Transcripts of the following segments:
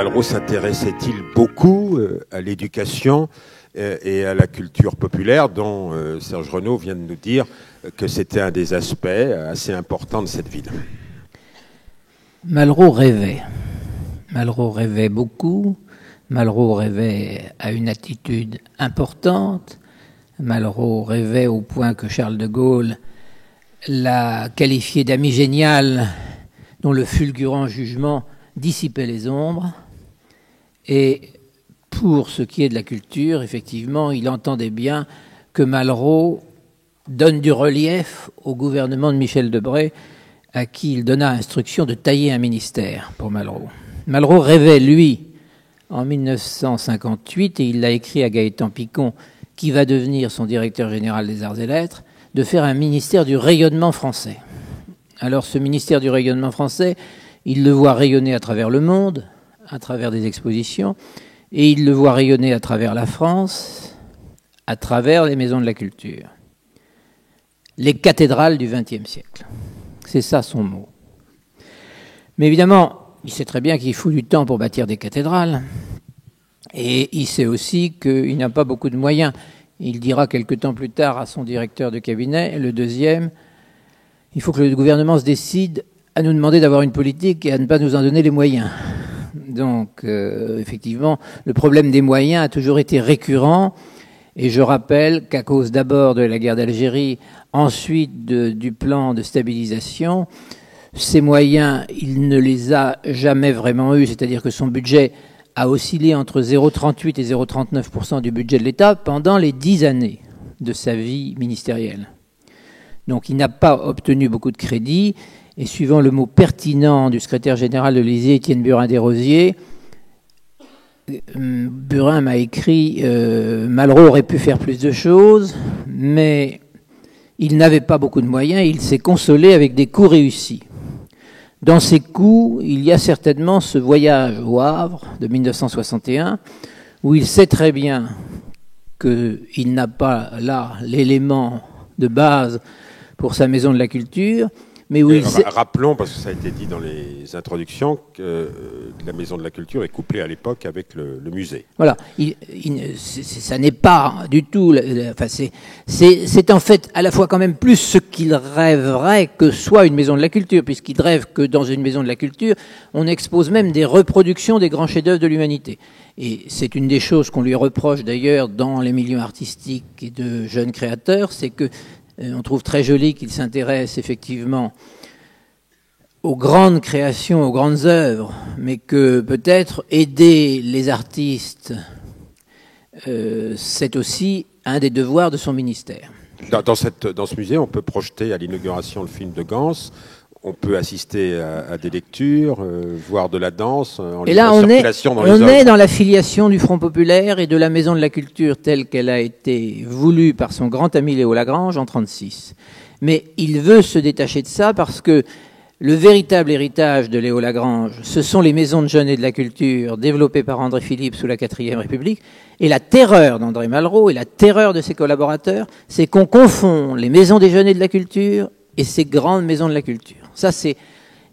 Malraux s'intéressait-il beaucoup à l'éducation et à la culture populaire, dont Serge Renaud vient de nous dire que c'était un des aspects assez importants de cette ville. Malraux rêvait. Malraux rêvait beaucoup. Malraux rêvait à une attitude importante. Malraux rêvait au point que Charles de Gaulle l'a qualifié d'ami génial dont le fulgurant jugement dissipait les ombres. Et pour ce qui est de la culture, effectivement, il entendait bien que Malraux donne du relief au gouvernement de Michel Debré, à qui il donna instruction de tailler un ministère pour Malraux. Malraux rêvait, lui, en 1958, et il l'a écrit à Gaëtan Picon, qui va devenir son directeur général des Arts et Lettres, de faire un ministère du rayonnement français. Alors ce ministère du rayonnement français, il le voit rayonner à travers le monde, à travers des expositions, et il le voit rayonner à travers la France, à travers les maisons de la culture. Les cathédrales du XXe siècle. C'est ça son mot. Mais évidemment, il sait très bien qu'il faut du temps pour bâtir des cathédrales. Et il sait aussi qu'il n'a pas beaucoup de moyens. Il dira quelque temps plus tard à son directeur de cabinet, le deuxième, il faut que le gouvernement se décide à nous demander d'avoir une politique et à ne pas nous en donner les moyens. Donc, effectivement, le problème des moyens a toujours été récurrent. Et je rappelle qu'à cause d'abord de la guerre d'Algérie, ensuite du plan de stabilisation, ces moyens, il ne les a jamais vraiment eus. C'est-à-dire que son budget a oscillé entre 0,38 et 0,39% du budget de l'État pendant les 10 années de sa vie ministérielle. Donc il n'a pas obtenu beaucoup de crédit. Et suivant le mot pertinent du secrétaire général de l'Élysée, Étienne Burin-Desrosiers, Burin m'a écrit Malraux aurait pu faire plus de choses, mais il n'avait pas beaucoup de moyens et il s'est consolé avec des coups réussis. Dans ces coups, il y a certainement ce voyage au Havre de 1961, où il sait très bien qu'il n'a pas là l'élément de base pour sa maison de la culture, mais où rappelons, parce que ça a été dit dans les introductions, que la Maison de la Culture est couplée à l'époque avec le musée. Voilà, ça n'est pas du tout... Enfin, c'est en fait à la fois quand même plus ce qu'il rêverait que soit une Maison de la Culture, puisqu'il rêve que dans une Maison de la Culture, on expose même des reproductions des grands chefs-d'œuvre de l'humanité. Et c'est une des choses qu'on lui reproche d'ailleurs dans les milieux artistiques et de jeunes créateurs, c'est que on trouve très joli qu'il s'intéresse effectivement aux grandes créations, aux grandes œuvres, mais que peut-être aider les artistes, c'est aussi un des devoirs de son ministère. Dans ce musée, on peut projeter à l'inauguration le film de Gans, on peut assister à des lectures, voir de la danse, en et là, on est dans la filiation du Front populaire et de la Maison de la Culture telle qu'elle a été voulue par son grand ami Léo Lagrange en 1936. Mais il veut se détacher de ça parce que le véritable héritage de Léo Lagrange, ce sont les maisons de jeunes et de la culture développées par André Philippe sous la 4e République. Et la terreur d'André Malraux et la terreur de ses collaborateurs, c'est qu'on confond les maisons des jeunes et de la culture et ces grandes maisons de la culture. Ça, c'est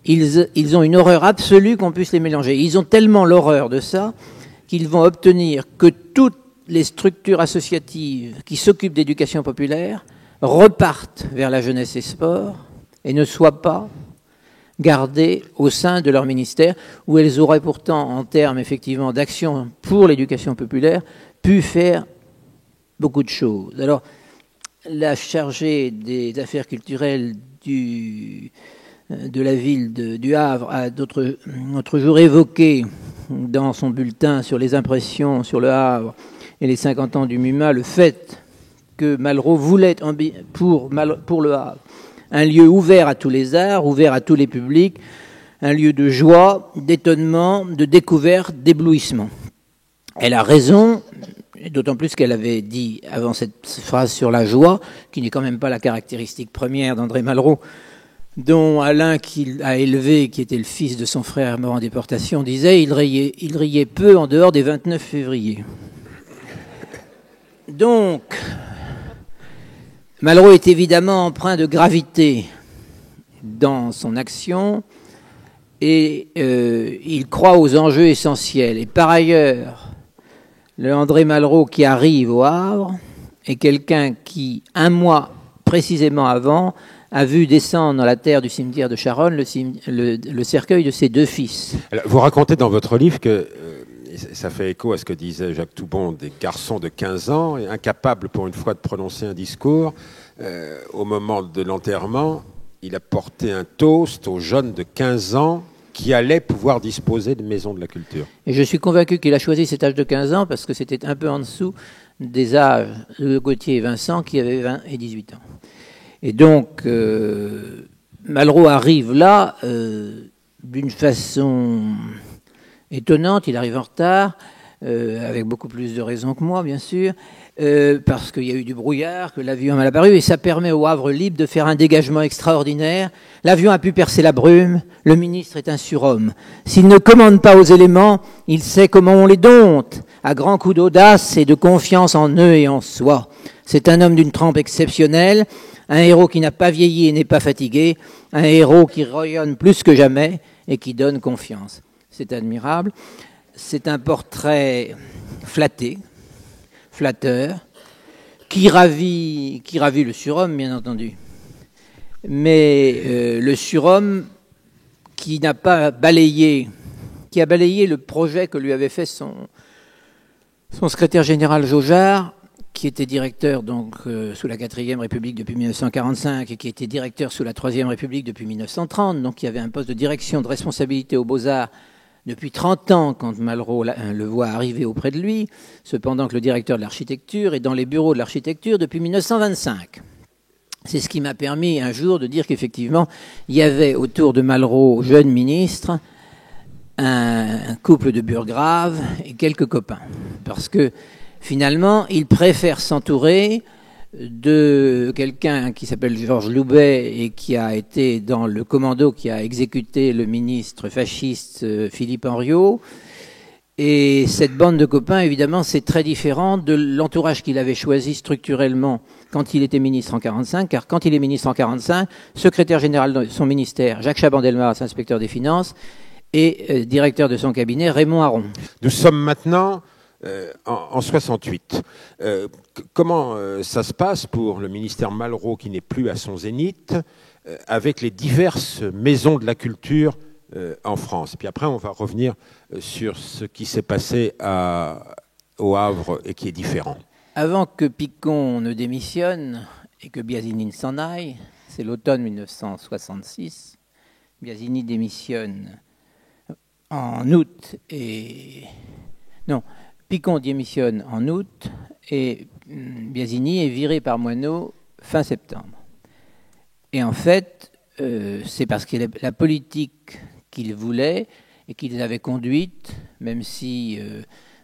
ils ont une horreur absolue qu'on puisse les mélanger. Ils ont tellement l'horreur de ça qu'ils vont obtenir que toutes les structures associatives qui s'occupent d'éducation populaire repartent vers la jeunesse et sport et ne soient pas gardées au sein de leur ministère, où elles auraient pourtant, en termes effectivement d'action pour l'éducation populaire, pu faire beaucoup de choses. Alors, la chargée des affaires culturelles de la ville du Havre a l'autre jour évoqué dans son bulletin sur les impressions sur le Havre et les 50 ans du MUMA le fait que Malraux voulait pour le Havre un lieu ouvert à tous les arts, ouvert à tous les publics, un lieu de joie, d'étonnement, de découverte, d'éblouissement. Elle a raison, d'autant plus qu'elle avait dit avant cette phrase sur la joie, qui n'est quand même pas la caractéristique première d'André Malraux, dont Alain, qu'il a élevé, qui était le fils de son frère mort en déportation, disait « il riait peu en dehors des 29 février ». Donc, Malraux est évidemment empreint de gravité dans son action et il croit aux enjeux essentiels. Et par ailleurs, le André Malraux qui arrive au Havre est quelqu'un qui, un mois précisément avant, a vu descendre dans la terre du cimetière de Charonne le cercueil de ses deux fils. Alors, vous racontez dans votre livre que, ça fait écho à ce que disait Jacques Toubon, des garçons de 15 ans, incapables pour une fois de prononcer un discours, au moment de l'enterrement, il a porté un toast aux jeunes de 15 ans qui allaient pouvoir disposer de maisons de la culture. Et je suis convaincu qu'il a choisi cet âge de 15 ans parce que c'était un peu en dessous des âges de Gauthier et Vincent qui avaient 20 et 18 ans. Et donc, Malraux arrive là d'une façon étonnante. Il arrive en retard, avec beaucoup plus de raisons que moi, bien sûr, parce qu'il y a eu du brouillard, que l'avion a mal apparu, et ça permet au Havre Libre de faire un dégagement extraordinaire. L'avion a pu percer la brume, le ministre est un surhomme. S'il ne commande pas aux éléments, il sait comment on les dompte, à grands coups d'audace et de confiance en eux et en soi. C'est un homme d'une trempe exceptionnelle, un héros qui n'a pas vieilli et n'est pas fatigué, un héros qui rayonne plus que jamais et qui donne confiance. C'est admirable. C'est un portrait flatté, flatteur, qui ravit le surhomme, bien entendu. Mais le surhomme qui n'a pas balayé, qui a balayé le projet que lui avait fait son secrétaire général Jaujard, qui était directeur donc sous la 4e République depuis 1945 et qui était directeur sous la 3e République depuis 1930, donc il avait un poste de direction de responsabilité aux Beaux-Arts depuis 30 ans quand Malraux le voit arriver auprès de lui, cependant que le directeur de l'architecture est dans les bureaux de l'architecture depuis 1925. C'est ce qui m'a permis un jour de dire qu'effectivement, il y avait autour de Malraux, jeune ministre, un couple de burgraves et quelques copains. Parce que finalement, il préfère s'entourer de quelqu'un qui s'appelle Georges Loubet et qui a été dans le commando qui a exécuté le ministre fasciste Philippe Henriot. Et cette bande de copains, évidemment, c'est très différent de l'entourage qu'il avait choisi structurellement quand il était ministre en 1945, car quand il est ministre en 1945, secrétaire général de son ministère, Jacques Chaban-Delmas, inspecteur des finances, et directeur de son cabinet, Raymond Aron. Nous sommes maintenant en 68. Comment ça se passe pour le ministère Malraux qui n'est plus à son zénith avec les diverses maisons de la culture en France? Puis après, on va revenir sur ce qui s'est passé au Havre et qui est différent. Avant que Picon ne démissionne et que Biasini ne s'en aille, c'est l'automne 1966, Biasini démissionne en août et... Non, Picon démissionne en août et Biasini est viré par Moineau fin septembre. Et en fait, c'est parce que la politique qu'il voulait et qu'ils avaient conduite, même si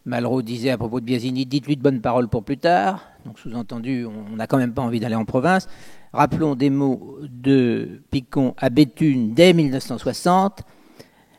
Malraux disait à propos de Biasini, dites-lui de bonnes paroles pour plus tard, donc sous-entendu, on n'a quand même pas envie d'aller en province. Rappelons des mots de Picon à Béthune dès 1960.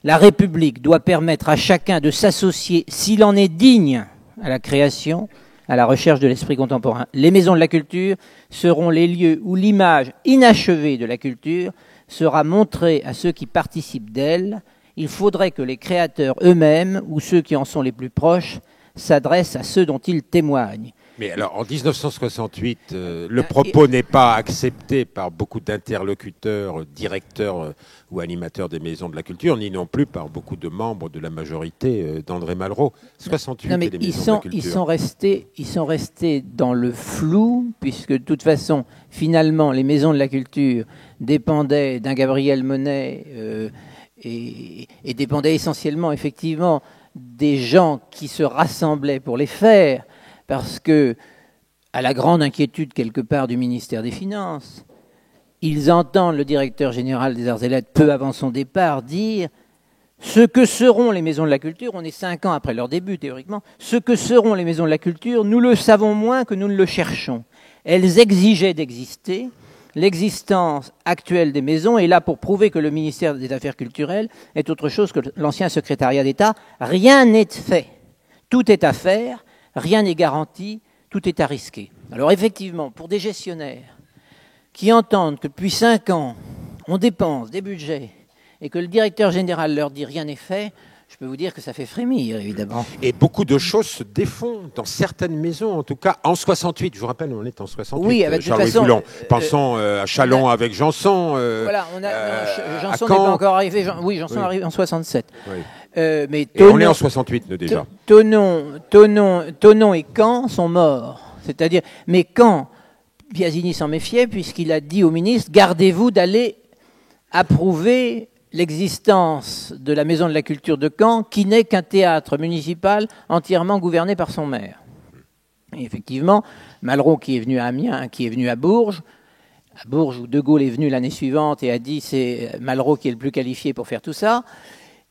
La République doit permettre à chacun de s'associer, s'il en est digne, à la création, à la recherche de l'esprit contemporain. Les maisons de la culture seront les lieux où l'image inachevée de la culture sera montrée à ceux qui participent d'elle. Il faudrait que les créateurs eux-mêmes, ou ceux qui en sont les plus proches, s'adressent à ceux dont ils témoignent. Mais alors, en 1968, le propos n'est pas accepté par beaucoup d'interlocuteurs, directeurs ou animateurs des maisons de la culture, ni non plus par beaucoup de membres de la majorité d'André Malraux. 68 non, mais et les maisons de la culture. Ils sont restés dans le flou, puisque de toute façon, finalement, les maisons de la culture dépendaient d'un Gabriel Monet et dépendaient essentiellement, effectivement, des gens qui se rassemblaient pour les faire, parce que, à la grande inquiétude quelque part du ministère des Finances, ils entendent le directeur général des Arts et Lettres, peu avant son départ, dire ce que seront les maisons de la culture, on est 5 ans après leur début théoriquement, ce que seront les maisons de la culture, nous le savons moins que nous ne le cherchons. Elles exigeaient d'exister. L'existence actuelle des maisons est là pour prouver que le ministère des Affaires culturelles est autre chose que l'ancien secrétariat d'État. Rien n'est fait. Tout est à faire. Rien n'est garanti, tout est à risquer. Alors effectivement, pour des gestionnaires qui entendent que depuis 5 ans, on dépense des budgets et que le directeur général leur dit rien n'est fait, je peux vous dire que ça fait frémir, évidemment. Et beaucoup de choses se défont dans certaines maisons, en tout cas en 68. Je vous rappelle, on est en 68. Oui, avec Charles-Louis Foulon. Pensons à Châlons avec Janson. Voilà, Janson n'est pas encore arrivé. Janson arrive en 67. Oui. Mais et on est en 68, nous, déjà. Thonon et Caen sont morts. C'est-à-dire, mais Caen, Biasini s'en méfiait puisqu'il a dit au ministre, gardez-vous d'aller approuver l'existence de la Maison de la Culture de Caen, qui n'est qu'un théâtre municipal entièrement gouverné par son maire. Et effectivement, Malraux, qui est venu à Amiens, qui est venu à Bourges où De Gaulle est venu l'année suivante et a dit c'est Malraux qui est le plus qualifié pour faire tout ça,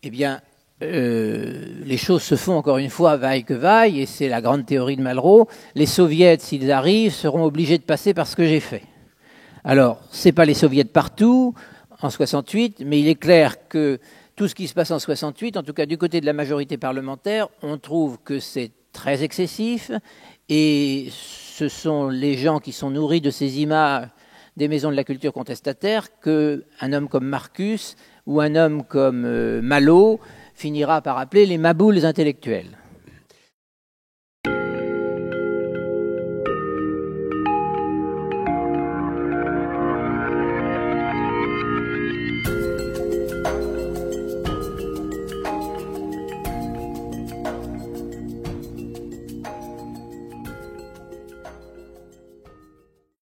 eh bien, les choses se font encore une fois vaille que vaille, et c'est la grande théorie de Malraux. Les soviets, s'ils arrivent, seront obligés de passer par ce que j'ai fait. Alors, c'est pas les soviets partout, en 68, mais il est clair que tout ce qui se passe en 68, en tout cas du côté de la majorité parlementaire, on trouve que c'est très excessif, et ce sont les gens qui sont nourris de ces images des maisons de la culture contestataire qu'un homme comme Marcus ou un homme comme Malo finira par appeler les maboules intellectuels.